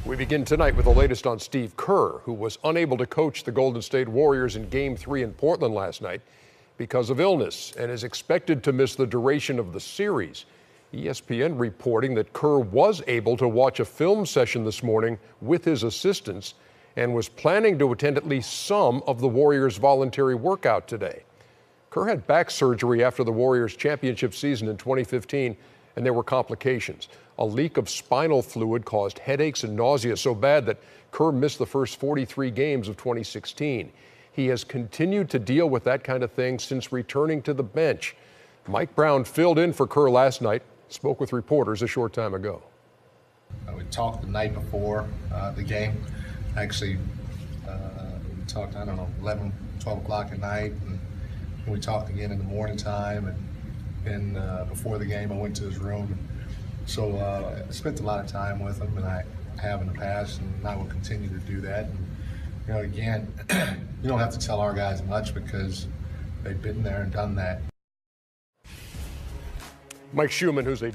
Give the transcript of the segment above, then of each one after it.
We begin tonight with the latest on Steve Kerr, who was unable to coach the Golden State Warriors in Game 3 in Portland last night because of illness and is expected to miss the duration of the series. ESPN reporting that Kerr was able to watch a film session this morning with his assistants and was planning to attend at least some of the Warriors' voluntary workout today. Kerr had back surgery after the Warriors' championship season in 2015, and there were complications. A leak of spinal fluid caused headaches and nausea so bad that Kerr missed the first 43 games of 2016. He has continued to deal with that kind of thing since returning to the bench. Mike Brown filled in for Kerr last night, spoke with reporters a short time ago. We talked the night before the game. Actually, we talked, 11, 12 o'clock at night, and we talked again in the morning time, and before the game I went to his room. So I spent a lot of time with him, and I have in the past, and I will continue to do that. And, again, you don't have to tell our guys much because they've been there and done that. Mike Schumann, who's a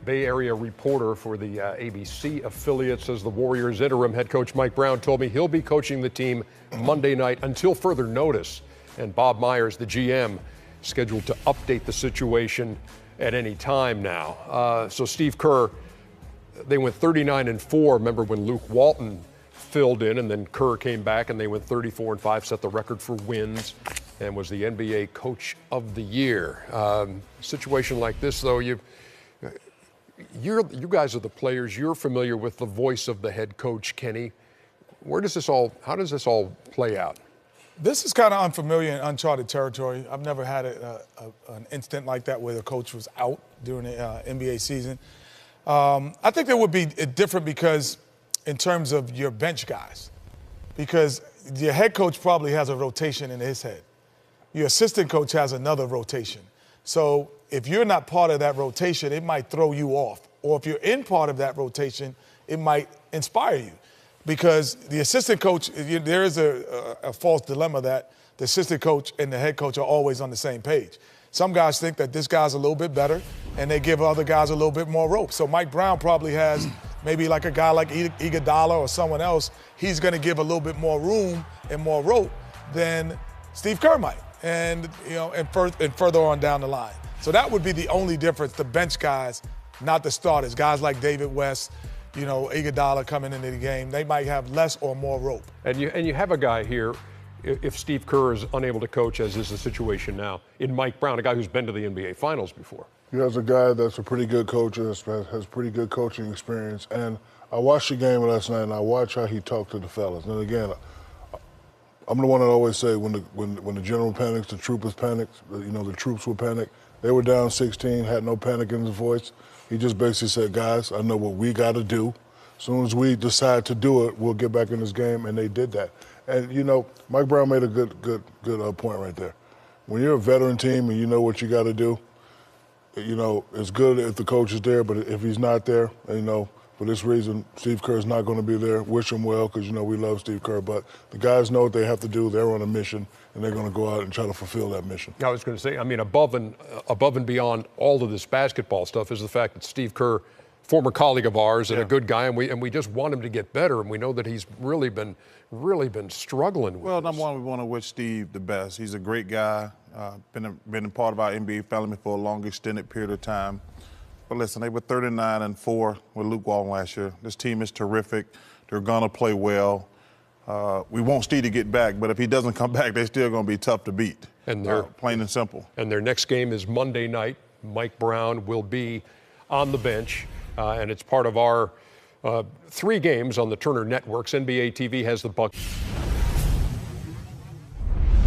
Bay Area reporter for the ABC affiliate, says the Warriors interim head coach Mike Brown told me he'll be coaching the team Monday night until further notice. And Bob Myers, the GM, scheduled to update the situation at any time now. So Steve Kerr, they went 39-4. Remember when Luke Walton filled in, and then Kerr came back and they went 34-5, set the record for wins, and was the NBA Coach of the Year. Situation like this, though, you guys are the players. You're familiar with the voice of the head coach, Kenny. How does this all play out? This is kind of unfamiliar and uncharted territory. I've never had an instant like that where the coach was out during the NBA season. I think that would be different because in terms of your bench guys, because your head coach probably has a rotation in his head. Your assistant coach has another rotation. So if you're not part of that rotation, it might throw you off. Or if you're in part of that rotation, it might inspire you. Because the assistant coach, there is a false dilemma that the assistant coach and the head coach are always on the same page. Some guys think that this guy's a little bit better, and they give other guys a little bit more rope. So Mike Brown probably has maybe like a guy like Iguodala or someone else. He's going to give a little bit more room and more rope than Steve Kerr might, and further on down the line. So that would be the only difference. The bench guys, not the starters. Guys like David West, Iguodala coming into the game, they might have less or more rope. And you have a guy here, if Steve Kerr is unable to coach, as is the situation now, in Mike Brown, a guy who's been to the NBA Finals before. He has a guy that's a pretty good coach, has pretty good coaching experience. And I watched the game last night, and I watched how he talked to the fellas. And again, I'm the one that always say when the general panics, the troopers panicked. The troops will panic. They were down 16, had no panic in his voice. He just basically said, guys, I know what we got to do. As soon as we decide to do it, we'll get back in this game, and they did that. And, Mike Brown made a good point right there. When you're a veteran team and you know what you got to do, it's good if the coach is there, but if he's not there, for this reason, Steve Kerr's not going to be there. Wish him well because, we love Steve Kerr. But the guys know what they have to do. They're on a mission, and they're going to go out and try to fulfill that mission. I was going to say, above and beyond all of this basketball stuff is the fact that Steve Kerr, former colleague of ours and a good guy, and we just want him to get better, and we know that he's really been struggling with Well, this. number one, we want to wish Steve the best. He's a great guy, been a part of our NBA family for a long, extended period of time. But listen, they were 39-4 with Luke Walton last year. This team is terrific. They're going to play well. We want Steve to get back, but if he doesn't come back, they're still going to be tough to beat. And they're plain and simple. And their next game is Monday night. Mike Brown will be on the bench, and it's part of our 3 games on the Turner Networks. NBA TV has the Bucks.